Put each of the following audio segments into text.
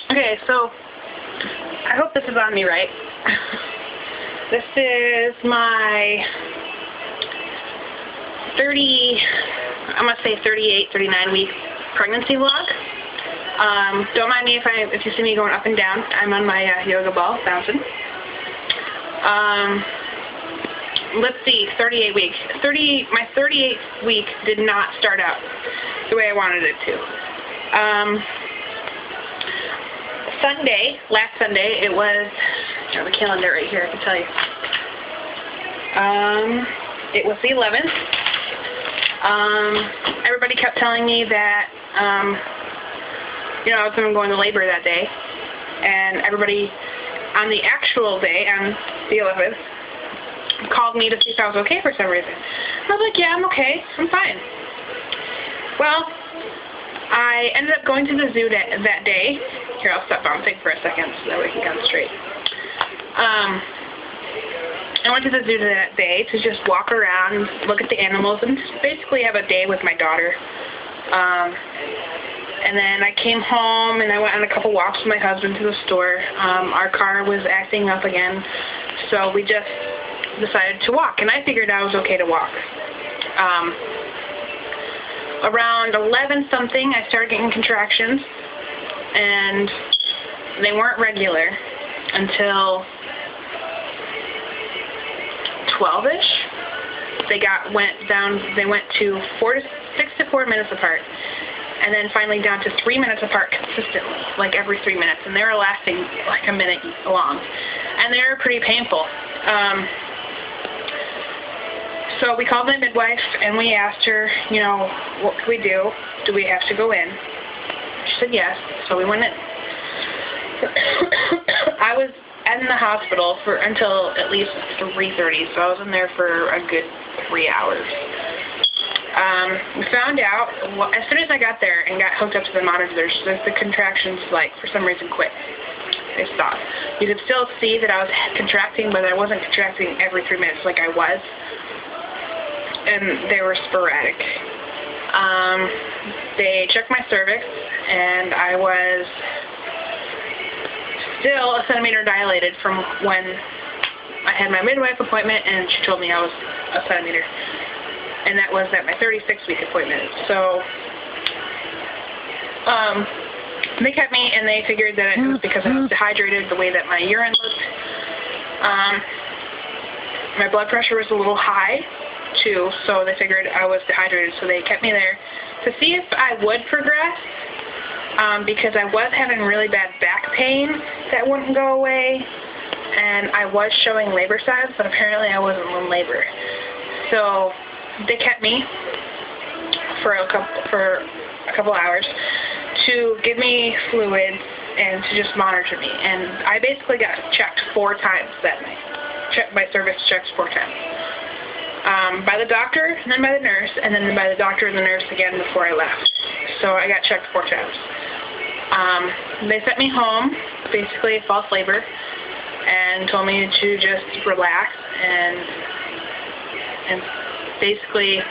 Okay, so I hope this is on me right. This is my I'm going to say 38, 39 week pregnancy vlog. Don't mind me if you see me going up and down. I'm on my yoga ball, bouncing. Let's see, 38 weeks. My 38th week did not start out the way I wanted it to. Last Sunday, it was, I have a calendar right here, I can tell you. It was the 11th. Everybody kept telling me that, I was going to go into labor that day. And everybody on the actual day, on the 11th, called me to see if I was okay for some reason. I was like, yeah, I'm okay. I'm fine. Well, I ended up going to the zoo that day. Here, I'll stop bouncing for a second so that we can concentrate. I went to the zoo that day to just walk around, look at the animals, and just basically have a day with my daughter. And then I came home and I went on a couple walks with my husband to the store. Our car was acting up again, so we just decided to walk, and I figured I was okay to walk. Around 11 something, I started getting contractions, and they weren't regular until 12-ish. They went to 6 to 4 minutes apart, and then finally down to 3 minutes apart consistently, like every 3 minutes, and they were lasting like a minute long, and they were pretty painful. So we called my midwife, and we asked her, what can we do? Do we have to go in? She said yes, so we went in. I was in the hospital until at least 3:30, so I was in there for a good 3 hours. We found out, as soon as I got there and got hooked up to the monitors, the contractions, for some reason, quit. They stopped. You could still see that I was contracting, but I wasn't contracting every 3 minutes like I was. And they were sporadic. They checked my cervix, and I was still a centimeter dilated from when I had my midwife appointment, and she told me I was a centimeter. And that was at my 36-week appointment. So, they kept me, and they figured that it was because I was dehydrated, the way that my urine looked. My blood pressure was a little high, too, so they figured I was dehydrated, so they kept me there to see if I would progress, because I was having really bad back pain that wouldn't go away, and I was showing labor signs, but apparently I wasn't in labor. So they kept me for a couple hours to give me fluids and to just monitor me, and I basically got checked 4 times that night. My cervix checked 4 times. By the doctor, and then by the nurse, and then by the doctor and the nurse again before I left. So I got checked 4 times. They sent me home, basically false labor, and told me to just relax and basically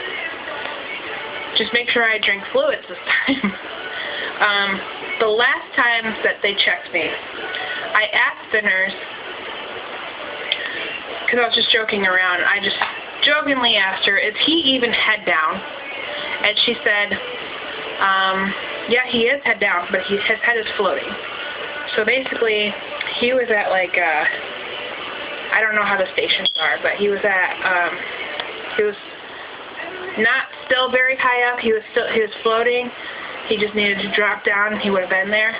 just make sure I drink fluids this time. The last time that they checked me, I asked the nurse, because I was just joking around, I just jokingly asked her, is he even head down? And she said, yeah, he is head down, but his head is floating. So basically, he was at I don't know how the stations are, but he was not still very high up. He was floating. He just needed to drop down. He would have been there.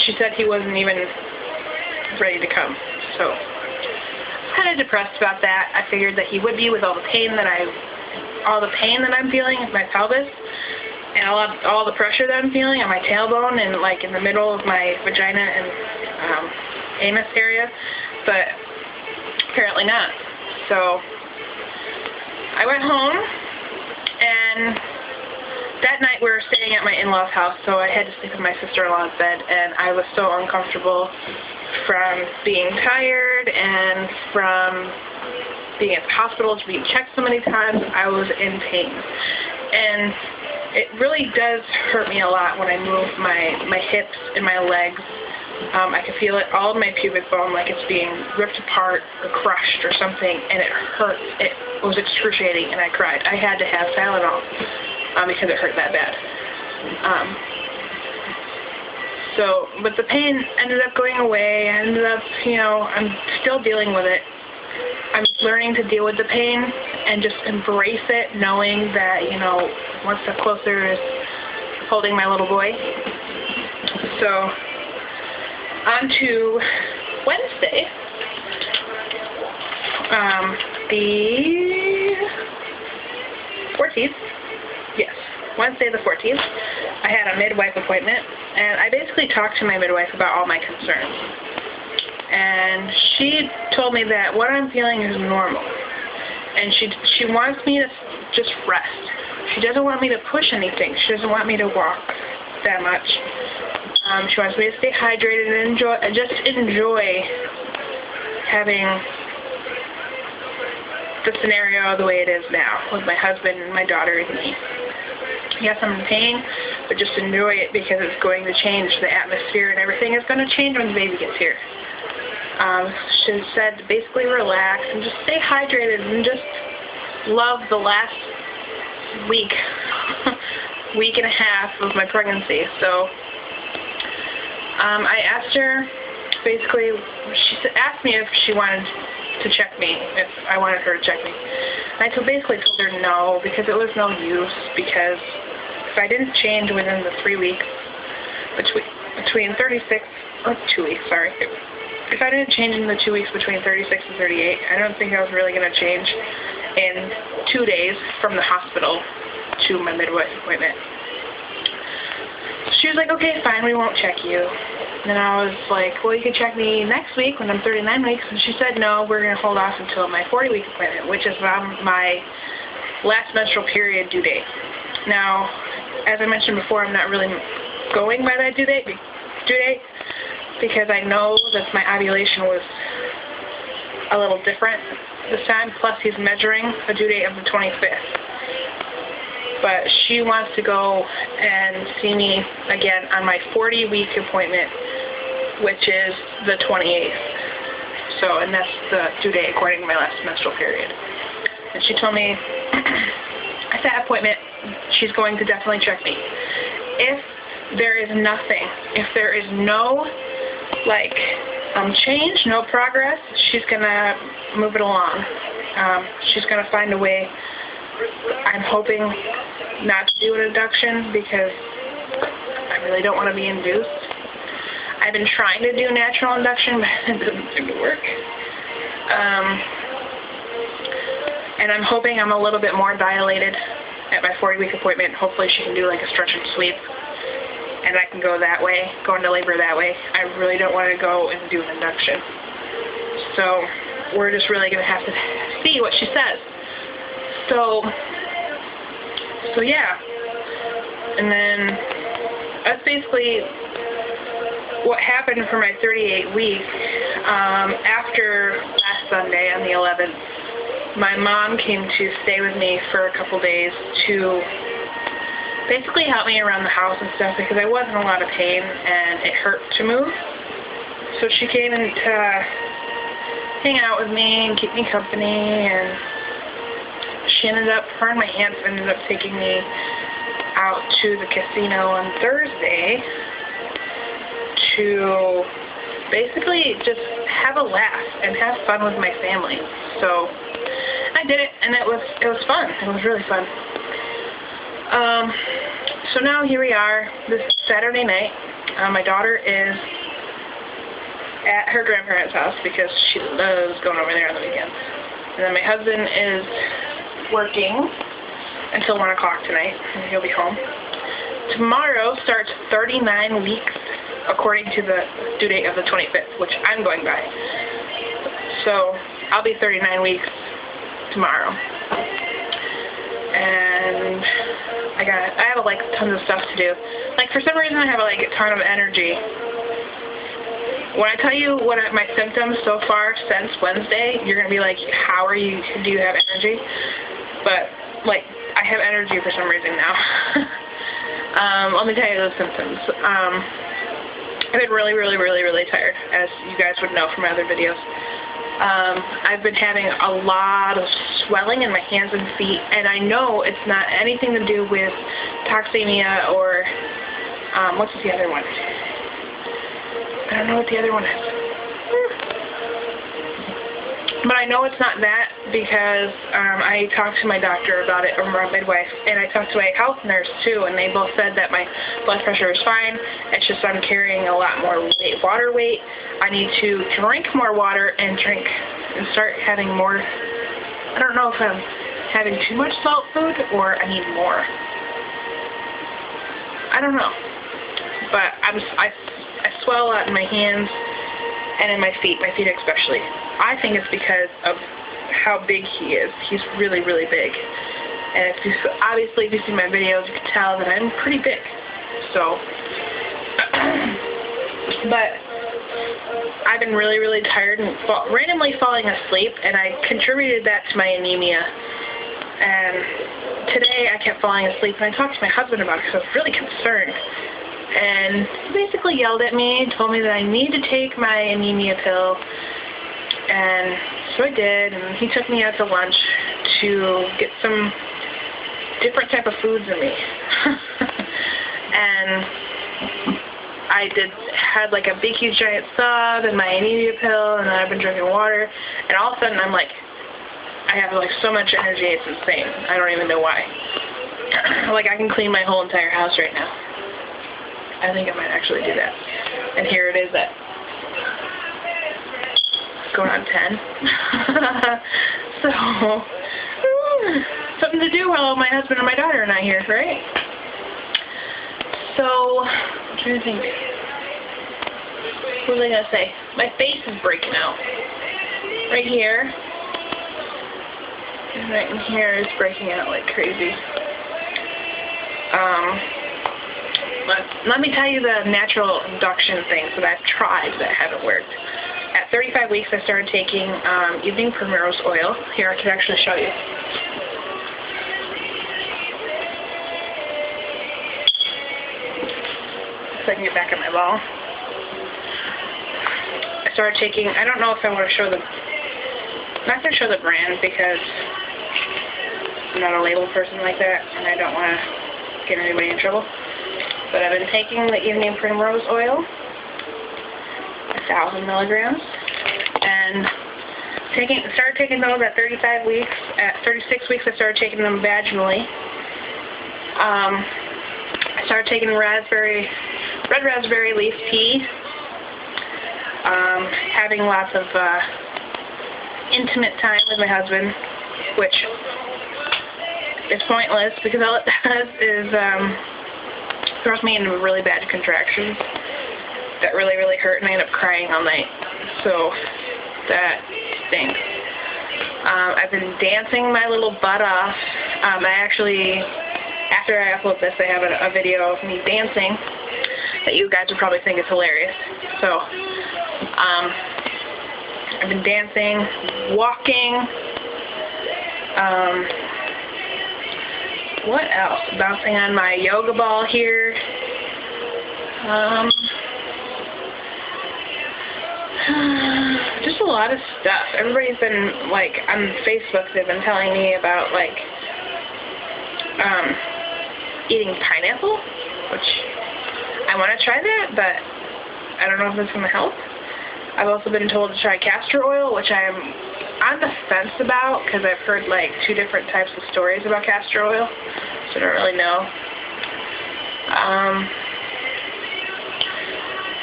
She said he wasn't even ready to come. So kind of depressed about that. I figured that he would be with all the pain that I'm feeling in my pelvis, and all the pressure that I'm feeling on my tailbone and in the middle of my vagina and anus area, but apparently not. So I went home, and that night we were staying at my in-laws' house, so I had to sleep in my sister-in-law's bed, and I was so uncomfortable from being tired and from being at the hospital, being checked so many times, I was in pain. And it really does hurt me a lot when I move my hips and my legs. I can feel it all in my pubic bone, like it's being ripped apart or crushed or something, and it hurts. It was excruciating, and I cried. I had to have Tylenol because it hurt that bad. But the pain ended up going away. I ended up, I'm still dealing with it. I'm learning to deal with the pain and just embrace it, knowing that, one step closer is holding my little boy. So, on to Wednesday, the 14th. Yes, Wednesday the 14th. I had a midwife appointment, and I basically talked to my midwife about all my concerns. And she told me that what I'm feeling is normal. And she wants me to just rest. She doesn't want me to push anything. She doesn't want me to walk that much. She wants me to stay hydrated and just enjoy having the scenario the way it is now with my husband and my daughter and me. Yes, I'm in pain, but just enjoy it because it's going to change. The atmosphere and everything is going to change when the baby gets here. She said to basically relax and just stay hydrated and just love the last week and a half of my pregnancy. So I asked her, basically, she asked me if she wanted to check me, if I wanted her to check me. And I basically told her no, because it was no use, because if I didn't change within the 3 weeks, between 36, or 2 weeks, sorry, if I didn't change in the 2 weeks between 36 and 38, I don't think I was really going to change in 2 days from the hospital to my midwife appointment. She was like, okay, fine, we won't check you. And I was like, well, you can check me next week when I'm 39 weeks. And she said, no, we're going to hold off until my 40-week appointment, which is my last menstrual period due date. Now, as I mentioned before, I'm not really going by that due date because I know that my ovulation was a little different this time. Plus, he's measuring a due date of the 25th. But she wants to go and see me again on my 40-week appointment, which is the 28th. So, and that's the due date according to my last menstrual period. And she told me at that appointment, she's going to definitely check me. If there is nothing, if there is no, change, no progress, she's going to move it along. She's going to find a way. I'm hoping not to do an induction because I really don't want to be induced. I've been trying to do natural induction, but it doesn't seem to work. And I'm hoping I'm a little bit more dilated at my 40-week appointment. Hopefully she can do like a stretch and sweep, and I can go that way, go into labor that way. I really don't want to go and do an induction. So we're just really going to have to see what she says. So yeah, and then that's basically what happened for my 38 week. After last Sunday on the 11th, my mom came to stay with me for a couple days to basically help me around the house and stuff because I was in a lot of pain and it hurt to move. So she came in to hang out with me and keep me company, and her and my aunts ended up taking me out to the casino on Thursday to basically just have a laugh and have fun with my family. So I did it, and it was fun. It was really fun. So now here we are, this Saturday night. My daughter is at her grandparents' house because she loves going over there on the weekends. And then my husband is working until 1 o'clock tonight, and he'll be home. Tomorrow starts 39 weeks according to the due date of the 25th, which I'm going by. So I'll be 39 weeks tomorrow. And I have tons of stuff to do. For some reason I have a ton of energy. when I tell you what my symptoms so far since Wednesday, you're going to be like, how do you have energy? But, like, I have energy for some reason now. Let me tell you those symptoms. I've been really, really, really, really tired, as you guys would know from my other videos. I've been having a lot of swelling in my hands and feet, and I know it's not anything to do with toxemia or, what's the other one? I don't know what the other one is. But I know it's not that because I talked to my doctor about it, or my midwife, and I talked to my health nurse too, and they both said that my blood pressure is fine. It's just I'm carrying a lot more water weight. I need to drink more water and start having more. I don't know if I'm having too much salt food or I need more. I don't know. But I swell a lot in my hands and in my feet especially. I think it's because of how big he is. He's really, really big. And obviously, if you see my videos, you can tell that I'm pretty big. So, but I've been really, really tired and randomly falling asleep, and I contributed that to my anemia. And today I kept falling asleep, and I talked to my husband about it because I was really concerned. And he basically yelled at me, told me that I need to take my anemia pill. And so I did, and he took me out to lunch to get some different type of foods in me. And I had like a big, huge, giant sub and my anemia pill, and then I've been drinking water, and all of a sudden I'm like, I have like so much energy, it's insane. I don't even know why. Like I can clean my whole entire house right now. I think I might actually do that. And here it is at going on 10. So, something to do while my husband and my daughter and I here, right? So, I'm trying to think. What was I going to say? My face is breaking out. Right here. And right in here is breaking out like crazy. Let me tell you the natural induction things that I've tried that haven't worked. At 35 weeks, I started taking evening primrose oil. Here, I can actually show you. So I can get back at my ball. I started taking, I don't know if I want to show the, I'm not going to show the brand because I'm not a label person like that, and I don't want to get anybody in trouble. But I've been taking the evening primrose oil, 1,000 milligrams, and started taking those at 35 weeks. At 36 weeks, I started taking them vaginally. I started taking red raspberry leaf tea, having lots of intimate time with my husband, which is pointless because all it does is throws me into really bad contractions that really, really hurt, and I end up crying all night. So that stinks. I've been dancing my little butt off. I actually, after I upload this, I have a video of me dancing that you guys would probably think is hilarious. So I've been dancing, walking. What else? Bouncing on my yoga ball here. Just a lot of stuff. Everybody's been, like, on Facebook, they've been telling me about, like, eating pineapple, which I want to try that, but I don't know if it's going to help. I've also been told to try castor oil, which I'm on the fence about because I've heard like 2 different types of stories about castor oil, so I don't really know.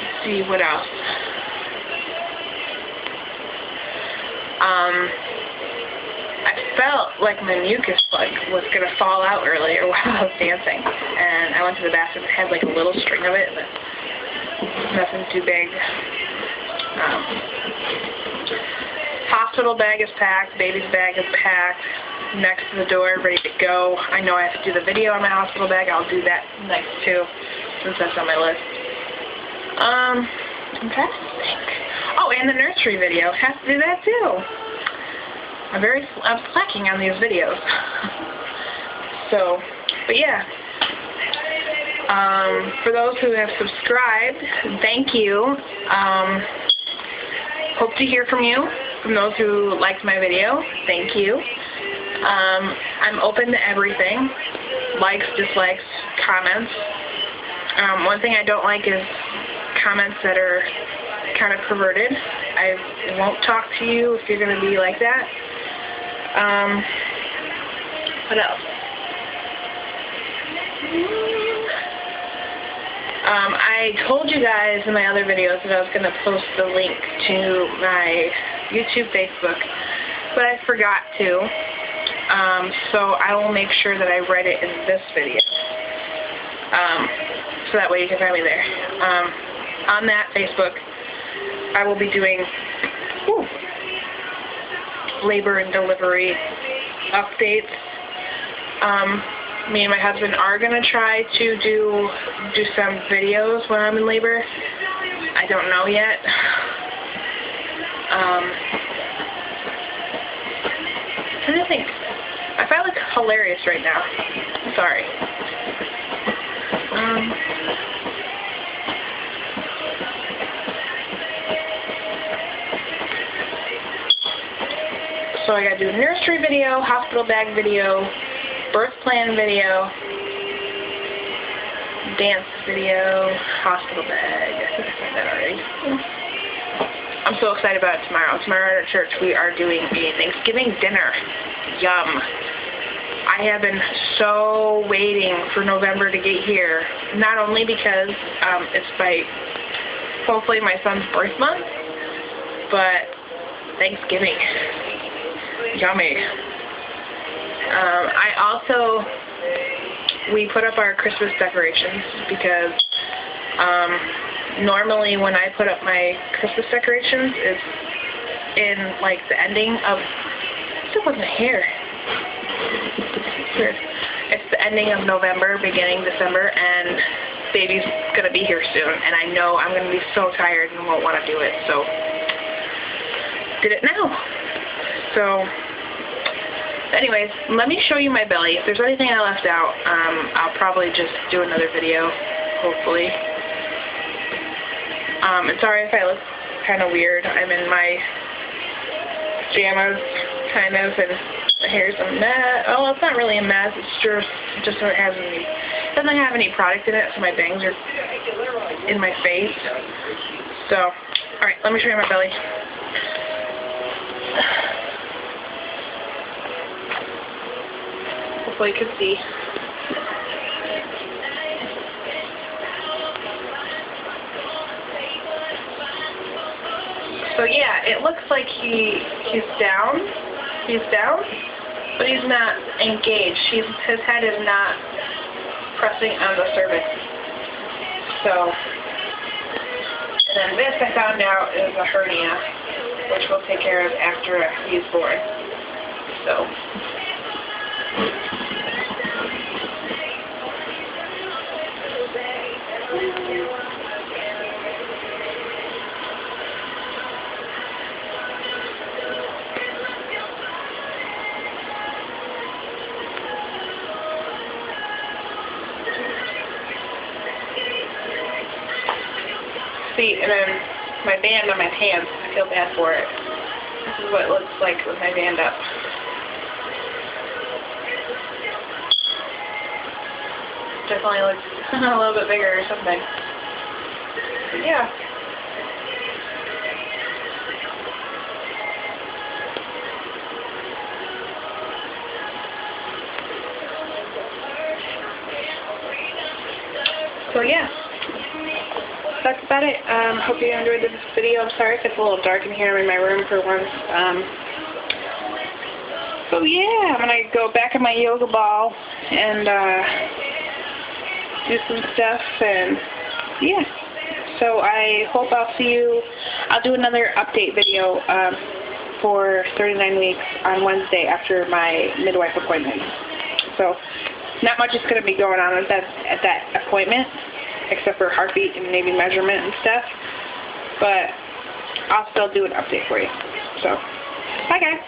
Let's see, what else? I felt like my mucus plug was going to fall out earlier while I was dancing, and I went to the bathroom and had like a little string of it, but nothing too big. Hospital bag is packed, baby's bag is packed, next to the door, ready to go. I know I have to do the video on my hospital bag. I'll do that next too, since that's on my list. Fantastic. Oh, and the nursery video. Have to do that too. I'm slacking on these videos. So, but yeah. For those who have subscribed, thank you. Hope to hear from you. From those who liked my video, thank you. I'm open to everything. Likes, dislikes, comments. One thing I don't like is comments that are kind of perverted. I won't talk to you if you're going to be like that. What else? I told you guys in my other videos that I was going to post the link to my YouTube, Facebook, but I forgot to. So I will make sure that I write it in this video. So that way you can find me there. On that Facebook, I will be doing labor and delivery updates. Me and my husband are going to try to do some videos when I'm in labor. I don't know yet. I'm trying to think. I feel like hilarious right now. I'm sorry. So I gotta do a nursery video, hospital bag video, birth plan video, dance video, hospital bag. I think I said that already. I'm so excited about it tomorrow. Tomorrow at church we are doing a Thanksgiving dinner. Yum. I have been so waiting for November to get here. Not only because it's hopefully my son's birth month, but Thanksgiving. Yummy. We put up our Christmas decorations because normally when I put up my Christmas decorations, it's in like the ending of, it wasn't here. It's the ending of November, beginning December, and baby's going to be here soon, and I know I'm going to be so tired and won't want to do it, so did it now. So anyways, let me show you my belly. If there's anything I left out, I'll probably just do another video, hopefully. And sorry if I look kind of weird. I'm in my pajamas, kind of, and the hair's a mess. Oh, it's not really a mess. It's just doesn't have any product in it, so my bangs are in my face. So, all right, let me show you my belly. Hopefully you can see. So yeah, it looks like he's down. He's down, but he's not engaged. His head is not pressing on the cervix. So, and then this I found out is a hernia, which we'll take care of after he's born. So. See, and then my band on my pants, I feel bad for it. This is what it looks like with my band up. Definitely looks a little bit bigger or something. But yeah. So yeah. That's about it. Hope you enjoyed this video. I'm sorry if it's a little dark in here. I'm in my room for once. So yeah, I'm going to go back in my yoga ball and do some stuff, and yeah. So I hope I'll see you. I'll do another update video for 39 weeks on Wednesday after my midwife appointment. So not much is going to be going on at that appointment, except for heartbeat and maybe measurement and stuff. but I'll still do an update for you. So, bye guys.